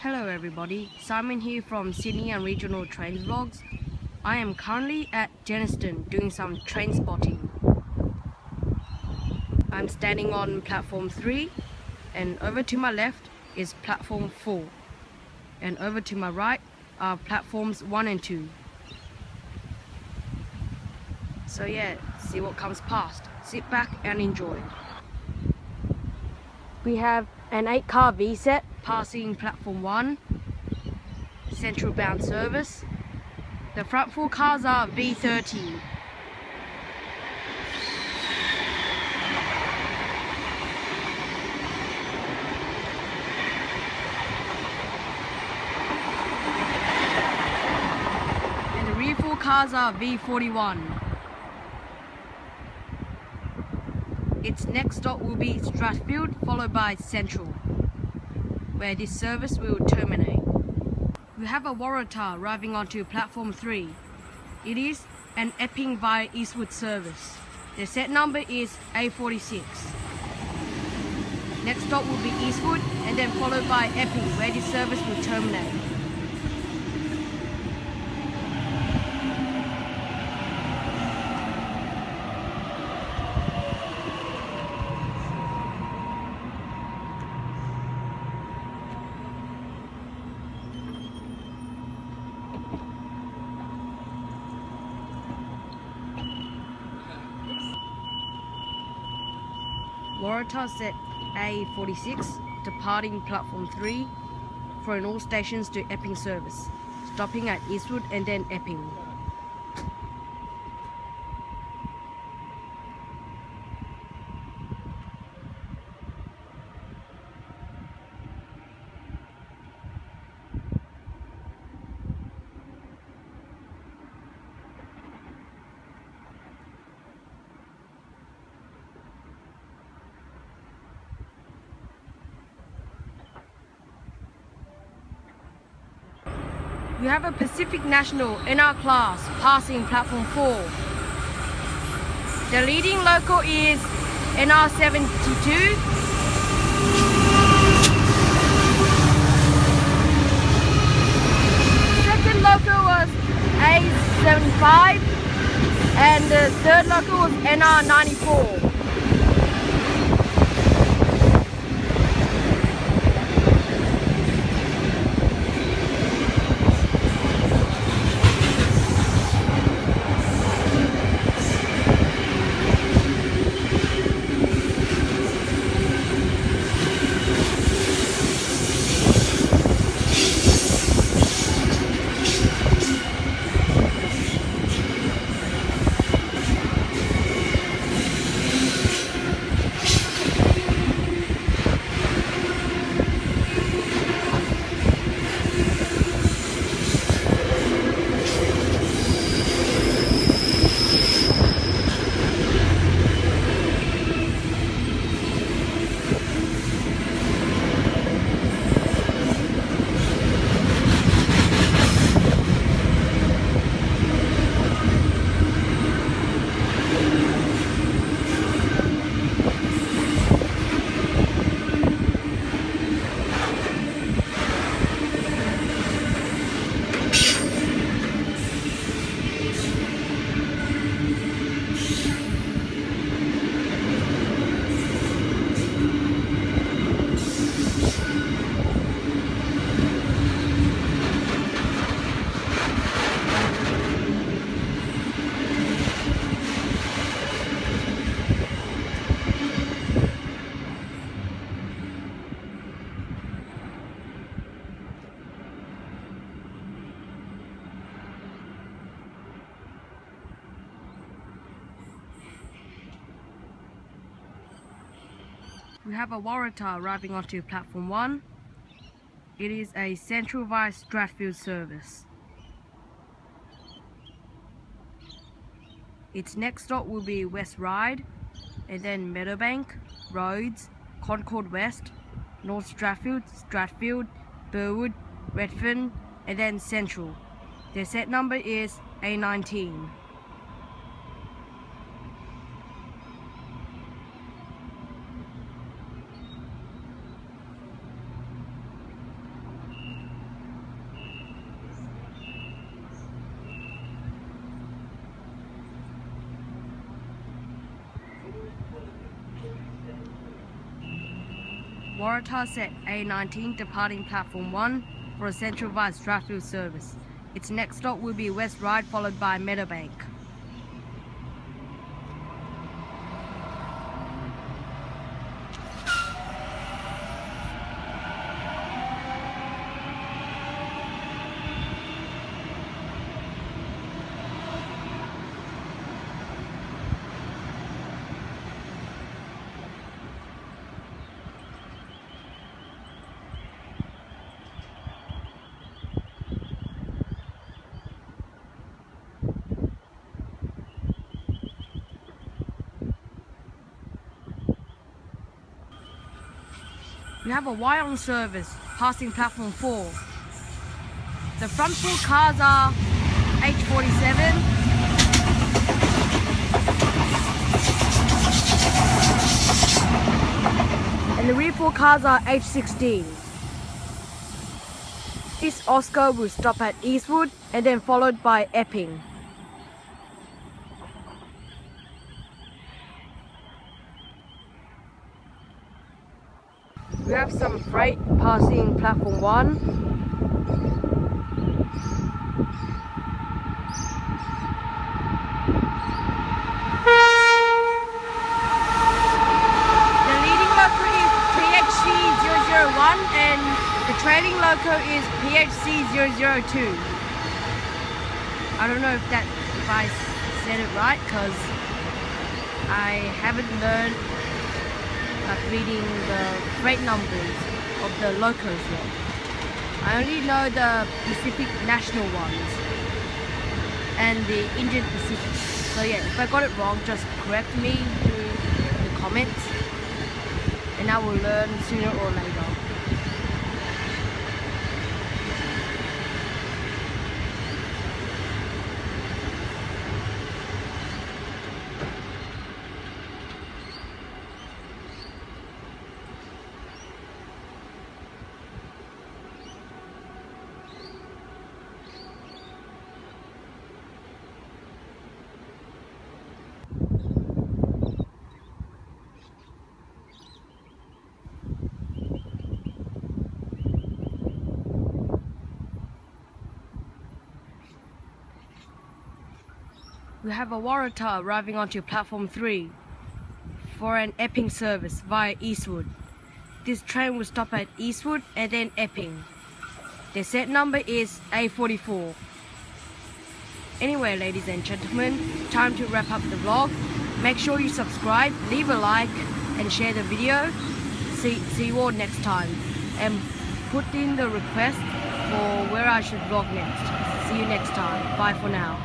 Hello everybody, Simon here from Sydney and Regional Trains Vlogs. I am currently at Denistone doing some train spotting. I'm standing on platform 3 and over to my left is platform 4 and over to my right are platforms 1 and 2. So yeah, see what comes past. Sit back and enjoy. We have an 8-car V-set passing platform 1, central bound service. The front 4 cars are V30. And the rear 4 cars are V41. Its next stop will be Strathfield, followed by Central, where this service will terminate. We have a Waratah arriving onto platform 3. It is an Epping via Eastwood service. Their set number is A46. Next stop will be Eastwood and then followed by Epping, where this service will terminate. Waratah set A46, departing platform 3 for an all stations to Epping service, stopping at Eastwood and then Epping. We have a Pacific National NR class passing platform 4. The leading local is NR72. Second local was A75 and the third local was NR94. We have a Waratah arriving onto platform 1. It is a Central via Strathfield service. Its next stop will be West Ryde, and then Meadowbank, Rhodes, Concord West, North Strathfield, Strathfield, Burwood, Redfern, and then Central. Their set number is A19. Waratah set A19 departing platform 1 for a Central via Strathfield service. Its next stop will be West Ryde followed by Meadowbank. We have a Wyong service passing platform 4. The front 4 cars are H47, and the rear 4 cars are H16. This Oscar will stop at Eastwood and then followed by Epping. We have some freight passing platform 1. The leading loco is PHC001 and the trailing loco is PHC002. I don't know if I said it right because I haven't learned reading the freight numbers of the locos yet. I only know the Pacific National ones and the Indian Pacific. So yeah, if I got it wrong, just correct me through the comments and I will learn sooner or later. We have a Waratah arriving onto platform 3 for an Epping service via Eastwood. This train will stop at Eastwood and then Epping. Their set number is A44. Anyway, ladies and gentlemen, time to wrap up the vlog. Make sure you subscribe, leave a like and share the video. See you all next time. And put in the request for where I should vlog next. See you next time. Bye for now.